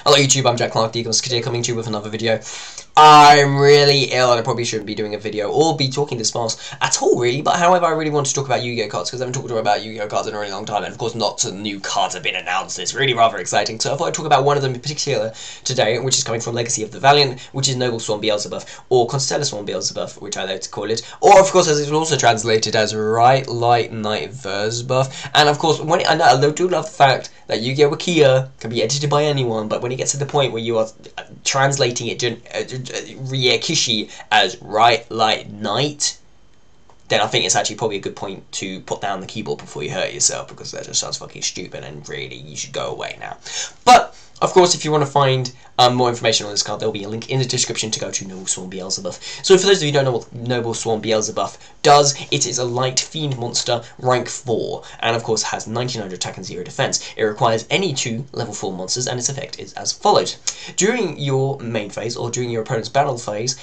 Hello YouTube, I'm Jack Clark, the Eagles Cadet, coming to you with another video. I'm really ill and I probably shouldn't be doing a video or be talking this fast at all really, but however I really want to talk about Yu-Gi-Oh cards because I haven't talked about Yu-Gi-Oh cards in a really long time, and of course lots of new cards have been announced. It's really rather exciting, so I thought I'd talk about one of them in particular today, which is coming from Legacy of the Valiant, which is Noblswarm Belebuth, or Constellaswarm Belebuth, which I like to call it, or of course as it's also translated as Right Light Night Versbuff. And of course, I do love the fact that Yu-Gi-Oh! Wakia can be edited by anyone, but when it gets to the point where you are translating it Riekishi as Right Light Night, then I think it's actually probably a good point to put down the keyboard before you hurt yourself, because that just sounds fucking stupid and really you should go away now. But of course, if you want to find more information on this card, there'll be a link in the description to go to Noblswarm Belebuth. So for those of you who don't know what Noblswarm Belebuth does, it is a light fiend monster, rank 4, and of course has 1900 attack and 0 defense. It requires any 2 level 4 monsters, and its effect is as follows. During your main phase, or during your opponent's battle phase,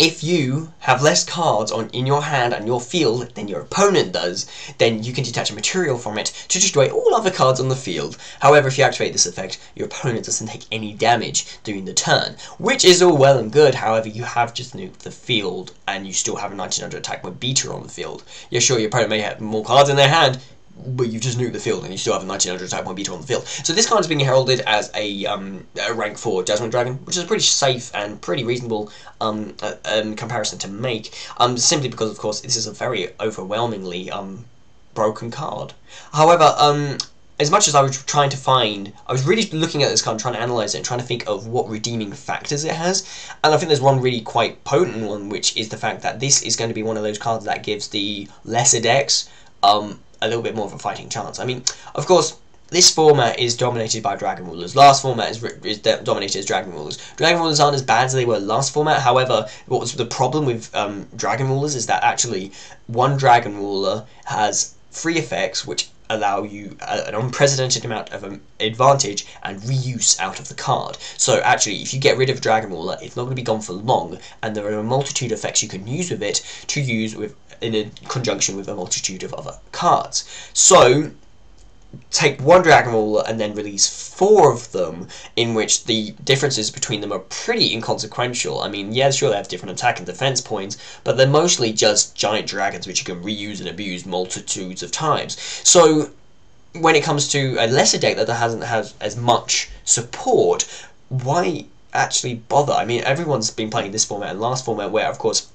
if you have less cards in your hand and your field than your opponent does, then you can detach a material from it to destroy all other cards on the field. However, if you activate this effect, your opponent doesn't take any damage during the turn, which is all well and good. However, you have just nuked the field and you still have a 1900 attack with beater on the field. Yeah, sure, your opponent may have more cards in their hand, but you just nuked the field and you still have a 1900 attack point beater on the field. So this card is being heralded as a rank 4 Jasmine Dragon, which is a pretty safe and pretty reasonable comparison to make, simply because, of course, this is a very overwhelmingly broken card. However, as much as I was trying to find, I was really looking at this card, trying to analyze it, and trying to think of what redeeming factors it has. And I think there's one really quite potent one, which is the fact that this is going to be one of those cards that gives the lesser decks a little bit more of a fighting chance. I mean, of course, this format is dominated by Dragon Rulers. Last format is dominated as Dragon Rulers. Dragon Rulers aren't as bad as they were last format. However, what was the problem with Dragon Rulers is that actually one Dragon Ruler has 3 effects which allow you an unprecedented amount of advantage and reuse out of the card. So actually, if you get rid of Dragon Ruler, it's not going to be gone for long, and there are a multitude of effects you can use with it to use in a conjunction with a multitude of other cards. So take one Dragon Ruler and then release 4 of them, in which the differences between them are pretty inconsequential. I mean, yeah, sure, they have different attack and defense points, but they're mostly just giant dragons which you can reuse and abuse multitudes of times. So when it comes to a lesser deck that hasn't had as much support, why actually bother? I mean, everyone's been playing this format and last format, where, of course,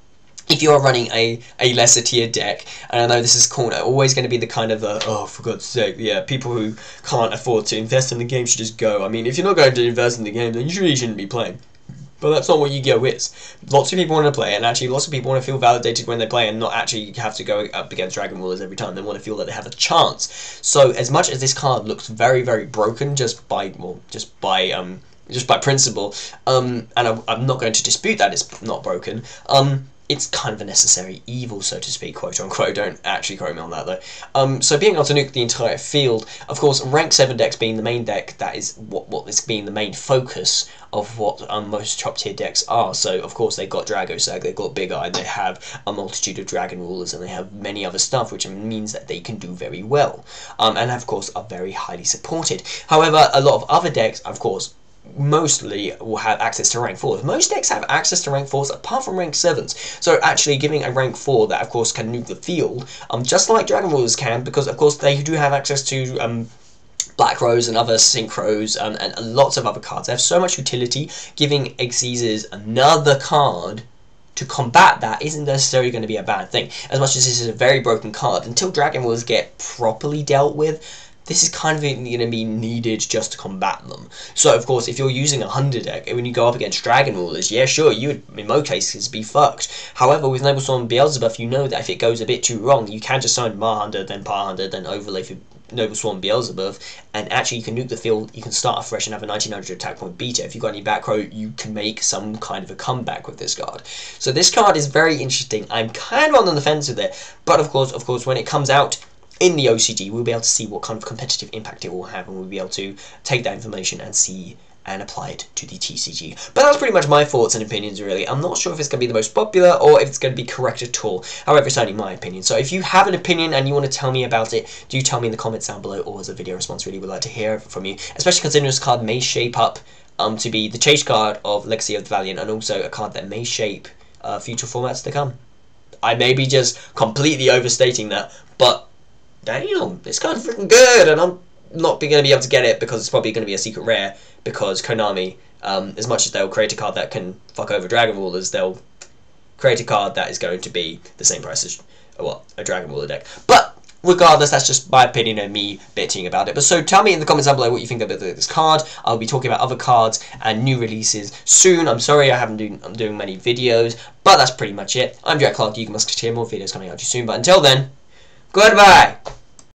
if you're running a lesser tier deck, and I know this is always going to be the kind of, oh, for God's sake, yeah, people who can't afford to invest in the game should just go. I mean, if you're not going to invest in the game, then you really shouldn't be playing. But that's not what Yu-Gi-Oh! Is. Lots of people want to play, and actually lots of people want to feel validated when they play and not actually have to go up against Dragon Rulers every time. They want to feel that they have a chance. So as much as this card looks very, very broken just by principle, and I'm not going to dispute that it's not broken, it's kind of a necessary evil, so to speak, quote unquote. Don't actually quote me on that though. So being able to nuke the entire field, of course, rank 7 decks being the main deck, that is what is being the main focus of what most top tier decks are. So of course they've got Dragosag, they've got Big Eye, they have a multitude of Dragon Rulers, and they have many other stuff, which means that they can do very well, and of course are very highly supported. However, a lot of other decks, of course, mostly will have access to rank 4s. Most decks have access to rank 4s apart from rank 7s. So actually giving a rank 4 that of course can nuke the field, just like Dragon Rulers can, because of course they do have access to Black Rose and other Synchros and lots of other cards. They have so much utility. Giving Xyzes another card to combat that isn't necessarily going to be a bad thing. As much as this is a very broken card, until Dragon Rulers get properly dealt with, this is kind of going to be needed just to combat them. So, of course, if you're using a Hunter deck, when you go up against Dragon Rulers, yeah, sure, you would, in most cases, be fucked. However, with Nobleswarm Belebuth, you know that if it goes a bit too wrong, you can just summon Mar Hunter, then Par Hunter, then overlay for Nobleswarm Belebuth, and actually you can nuke the field, you can start afresh and have a 1900 attack point beater. If you've got any back row, you can make some kind of a comeback with this card. So this card is very interesting. I'm kind of on the fence with it, but of course, when it comes out in the OCG, we'll be able to see what kind of competitive impact it will have, and we'll be able to take that information and see and apply it to the TCG. But that's pretty much my thoughts and opinions, really. I'm not sure if it's going to be the most popular or if it's going to be correct at all. However, it's only my opinion. So if you have an opinion and you want to tell me about it, do tell me in the comments down below, or as a video response. Really would like to hear from you, especially considering this card may shape up to be the chase card of Legacy of the Valiant, and also a card that may shape future formats to come. I may be just completely overstating that, but damn, this card's freaking good, and I'm not going to be able to get it because it's probably going to be a secret rare, because Konami, as much as they'll create a card that can fuck over Dragon Rulers, they'll create a card that is going to be the same price as a Dragon Ruler deck. But regardless, that's just my opinion and me bitching about it. But so tell me in the comments down below what you think about this card. I'll be talking about other cards and new releases soon. I'm sorry I'm doing many videos, but that's pretty much it. I'm Jack Clark, you Musketeer. More videos coming out to you soon, but until then, goodbye!